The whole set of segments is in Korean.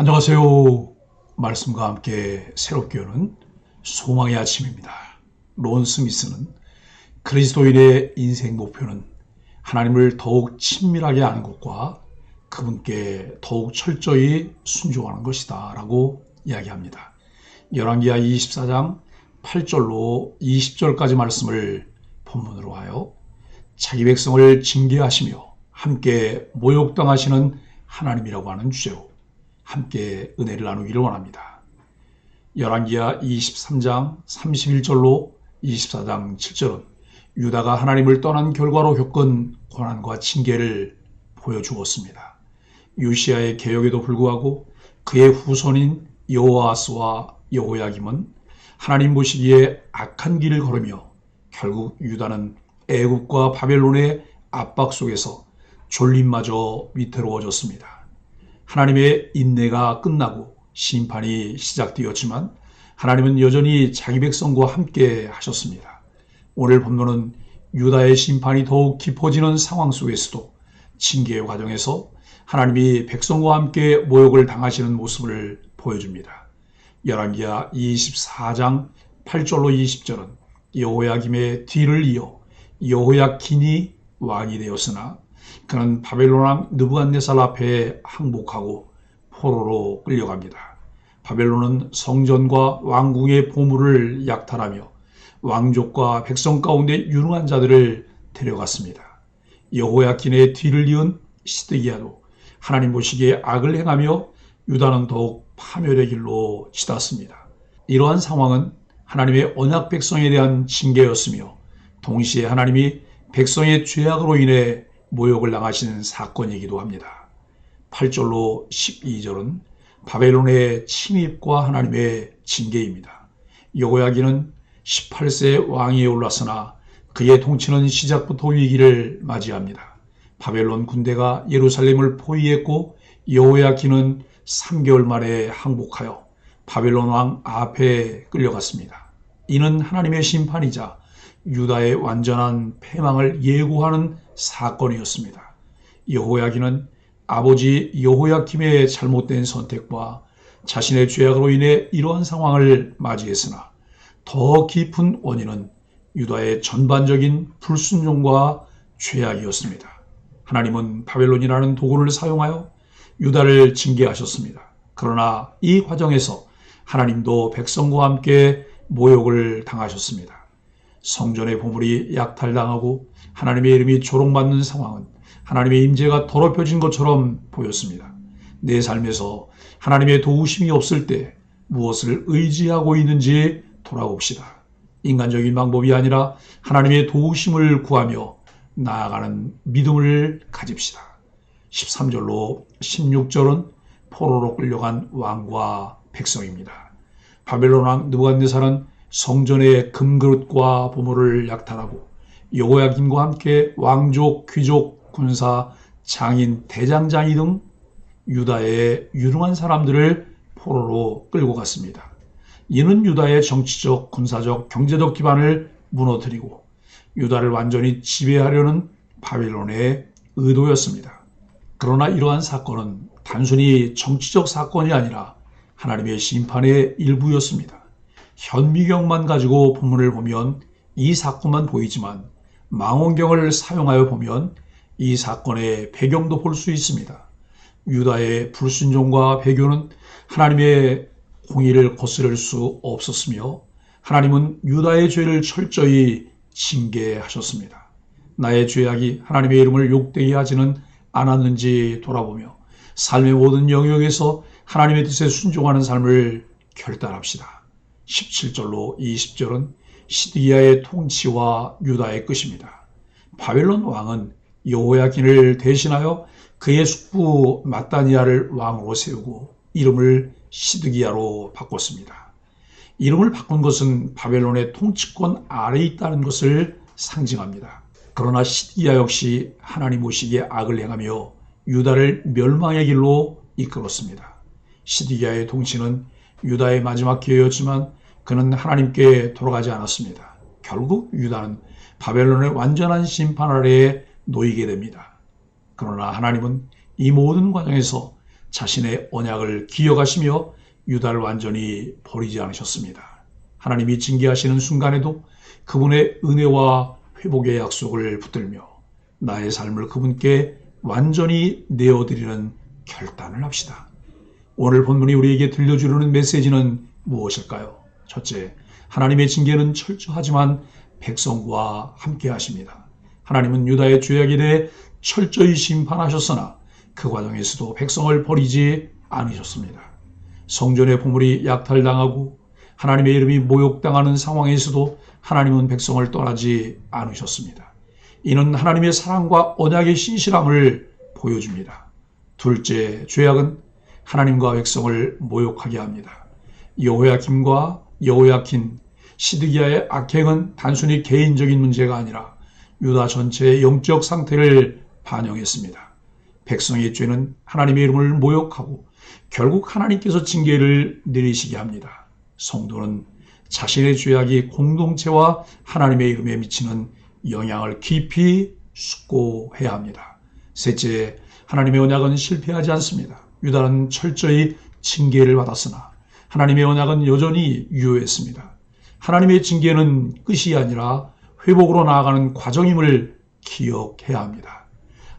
안녕하세요. 말씀과 함께 새롭게 여는 소망의 아침입니다. 론 스미스는 그리스도인의 인생 목표는 하나님을 더욱 친밀하게 아는 것과 그분께 더욱 철저히 순종하는 것이다 라고 이야기합니다. 열왕기하 24장 8절로 20절까지 말씀을 본문으로 하여 자기 백성을 징계하시며 함께 모욕당하시는 하나님이라고 하는 주제로 함께 은혜를 나누기를 원합니다. 열왕기하 23장 31절로 24장 7절은 유다가 하나님을 떠난 결과로 겪은 고난과 징계를 보여주었습니다. 요시야의 개혁에도 불구하고 그의 후손인 여호아스와 여호야김은 하나님 보시기에 악한 길을 걸으며 결국 유다는 애굽과 바벨론의 압박 속에서 졸림마저 위태로워졌습니다. 하나님의 인내가 끝나고 심판이 시작되었지만 하나님은 여전히 자기 백성과 함께 하셨습니다. 오늘 본문은 유다의 심판이 더욱 깊어지는 상황 속에서도 징계의 과정에서 하나님이 백성과 함께 모욕을 당하시는 모습을 보여줍니다. 열왕기하 24장 8절로 20절은 여호야김의 뒤를 이어 여호야긴이 왕이 되었으나 그는 바벨론 왕 느부갓네살 앞에 항복하고 포로로 끌려갑니다. 바벨론은 성전과 왕궁의 보물을 약탈하며 왕족과 백성 가운데 유능한 자들을 데려갔습니다. 여호야긴의 뒤를 이은 시드기야도 하나님 보시기에 악을 행하며 유다는 더욱 파멸의 길로 치닫습니다. 이러한 상황은 하나님의 언약 백성에 대한 징계였으며 동시에 하나님이 백성의 죄악으로 인해 모욕을 당하시는 사건이기도 합니다. 8절로 12절은 바벨론의 침입과 하나님의 징계입니다. 여호야긴은 18세 왕위에 올랐으나 그의 통치는 시작부터 위기를 맞이합니다. 바벨론 군대가 예루살렘을 포위했고 여호야긴은 3개월 만에 항복하여 바벨론 왕 앞에 끌려갔습니다. 이는 하나님의 심판이자 유다의 완전한 패망을 예고하는 사건이었습니다. 여호야긴은 아버지 여호야김의 잘못된 선택과 자신의 죄악으로 인해 이러한 상황을 맞이했으나 더 깊은 원인은 유다의 전반적인 불순종과 죄악이었습니다. 하나님은 바벨론이라는 도구를 사용하여 유다를 징계하셨습니다. 그러나 이 과정에서 하나님도 백성과 함께 모욕을 당하셨습니다. 성전의 보물이 약탈당하고 하나님의 이름이 조롱받는 상황은 하나님의 임재가 더럽혀진 것처럼 보였습니다. 내 삶에서 하나님의 도우심이 없을 때 무엇을 의지하고 있는지 돌아봅시다. 인간적인 방법이 아니라 하나님의 도우심을 구하며 나아가는 믿음을 가집시다. 13절로 16절은 포로로 끌려간 왕과 백성입니다. 바벨론 왕 느부갓네살은 성전의 금그릇과 보물을 약탈하고 여호야김과 함께 왕족, 귀족, 군사, 장인, 대장장이 등 유다의 유능한 사람들을 포로로 끌고 갔습니다. 이는 유다의 정치적, 군사적, 경제적 기반을 무너뜨리고 유다를 완전히 지배하려는 바벨론의 의도였습니다. 그러나 이러한 사건은 단순히 정치적 사건이 아니라 하나님의 심판의 일부였습니다. 현미경만 가지고 본문을 보면 이 사건만 보이지만 망원경을 사용하여 보면 이 사건의 배경도 볼 수 있습니다. 유다의 불순종과 배교는 하나님의 공의를 거스를 수 없었으며 하나님은 유다의 죄를 철저히 징계하셨습니다. 나의 죄악이 하나님의 이름을 욕되게 하지는 않았는지 돌아보며 삶의 모든 영역에서 하나님의 뜻에 순종하는 삶을 결단합시다. 17절로 20절은 시드기야의 통치와 유다의 끝입니다. 바벨론 왕은 여호야긴을 대신하여 그의 숙부 마따니아를 왕으로 세우고 이름을 시드기야로 바꿨습니다. 이름을 바꾼 것은 바벨론의 통치권 아래에 있다는 것을 상징합니다. 그러나 시드기야 역시 하나님 보시기에 악을 행하며 유다를 멸망의 길로 이끌었습니다. 시드기야의 통치는 유다의 마지막 기회였지만 그는 하나님께 돌아가지 않았습니다. 결국 유다는 바벨론의 완전한 심판 아래에 놓이게 됩니다. 그러나 하나님은 이 모든 과정에서 자신의 언약을 기억하시며 유다를 완전히 버리지 않으셨습니다. 하나님이 징계하시는 순간에도 그분의 은혜와 회복의 약속을 붙들며 나의 삶을 그분께 완전히 내어드리는 결단을 합시다. 오늘 본문이 우리에게 들려주려는 메시지는 무엇일까요? 첫째, 하나님의 징계는 철저하지만 백성과 함께 하십니다. 하나님은 유다의 죄악에 대해 철저히 심판하셨으나 그 과정에서도 백성을 버리지 않으셨습니다. 성전의 보물이 약탈당하고 하나님의 이름이 모욕당하는 상황에서도 하나님은 백성을 떠나지 않으셨습니다. 이는 하나님의 사랑과 언약의 신실함을 보여줍니다. 둘째, 죄악은 하나님과 백성을 모욕하게 합니다. 여호야김과 여호야킨, 시드기야의 악행은 단순히 개인적인 문제가 아니라 유다 전체의 영적 상태를 반영했습니다. 백성의 죄는 하나님의 이름을 모욕하고 결국 하나님께서 징계를 내리시게 합니다. 성도는 자신의 죄악이 공동체와 하나님의 이름에 미치는 영향을 깊이 숙고해야 합니다. 셋째, 하나님의 언약은 실패하지 않습니다. 유다는 철저히 징계를 받았으나 하나님의 언약은 여전히 유효했습니다. 하나님의 징계는 끝이 아니라 회복으로 나아가는 과정임을 기억해야 합니다.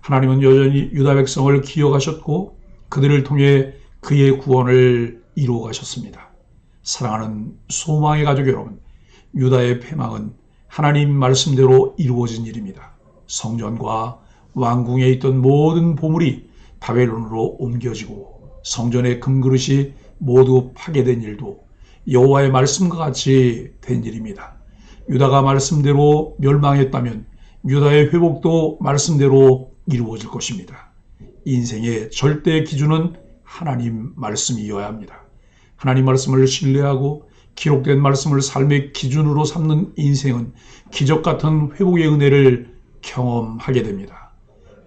하나님은 여전히 유다 백성을 기억하셨고 그들을 통해 그의 구원을 이루어 가셨습니다. 사랑하는 소망의 가족 여러분, 유다의 패망은 하나님 말씀대로 이루어진 일입니다. 성전과 왕궁에 있던 모든 보물이 바벨론으로 옮겨지고 성전의 금그릇이 모두 파괴된 일도 여호와의 말씀과 같이 된 일입니다. 유다가 말씀대로 멸망했다면 유다의 회복도 말씀대로 이루어질 것입니다. 인생의 절대 기준은 하나님 말씀이어야 합니다. 하나님 말씀을 신뢰하고 기록된 말씀을 삶의 기준으로 삼는 인생은 기적 같은 회복의 은혜를 경험하게 됩니다.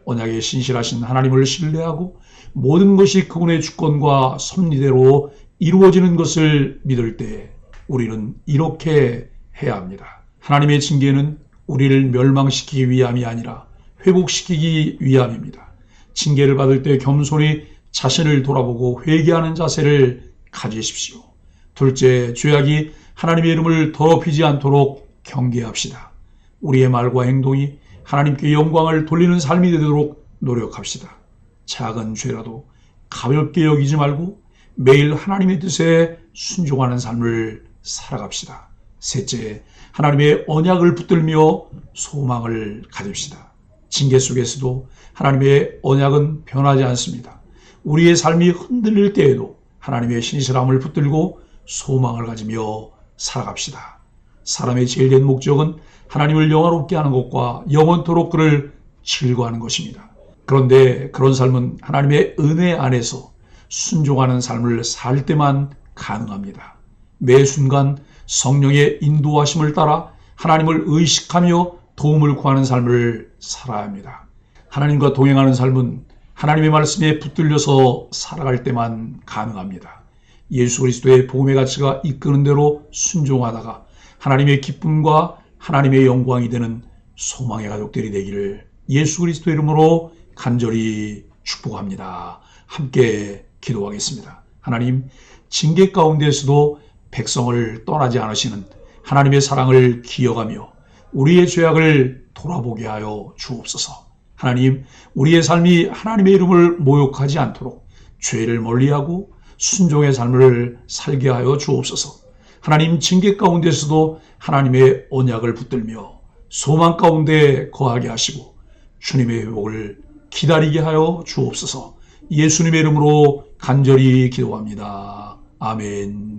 언약에 신실하신 하나님을 신뢰하고 모든 것이 그분의 주권과 섭리대로 이루어지는 것을 믿을 때 우리는 이렇게 해야 합니다. 하나님의 징계는 우리를 멸망시키기 위함이 아니라 회복시키기 위함입니다. 징계를 받을 때 겸손히 자신을 돌아보고 회개하는 자세를 가지십시오. 둘째, 죄악이 하나님의 이름을 더럽히지 않도록 경계합시다. 우리의 말과 행동이 하나님께 영광을 돌리는 삶이 되도록 노력합시다. 작은 죄라도 가볍게 여기지 말고 매일 하나님의 뜻에 순종하는 삶을 살아갑시다. 셋째, 하나님의 언약을 붙들며 소망을 가집시다. 징계 속에서도 하나님의 언약은 변하지 않습니다. 우리의 삶이 흔들릴 때에도 하나님의 신실함을 붙들고 소망을 가지며 살아갑시다. 사람의 제일된 목적은 하나님을 영화롭게 하는 것과 영원토록 그를 즐거워하는 것입니다. 그런데 그런 삶은 하나님의 은혜 안에서 순종하는 삶을 살 때만 가능합니다. 매 순간 성령의 인도하심을 따라 하나님을 의식하며 도움을 구하는 삶을 살아야 합니다. 하나님과 동행하는 삶은 하나님의 말씀에 붙들려서 살아갈 때만 가능합니다. 예수 그리스도의 복음의 가치가 이끄는 대로 순종하다가 하나님의 기쁨과 하나님의 영광이 되는 소망의 가족들이 되기를 예수 그리스도 이름으로 간절히 축복합니다. 함께 기도하겠습니다. 하나님, 징계 가운데에서도 백성을 떠나지 않으시는 하나님의 사랑을 기억하며 우리의 죄악을 돌아보게 하여 주옵소서. 하나님, 우리의 삶이 하나님의 이름을 모욕하지 않도록 죄를 멀리하고 순종의 삶을 살게 하여 주옵소서. 하나님, 징계 가운데서도 하나님의 언약을 붙들며 소망 가운데 거하게 하시고 주님의 회복을 기다리게 하여 주옵소서. 예수님의 이름으로 간절히 기도합니다. 아멘.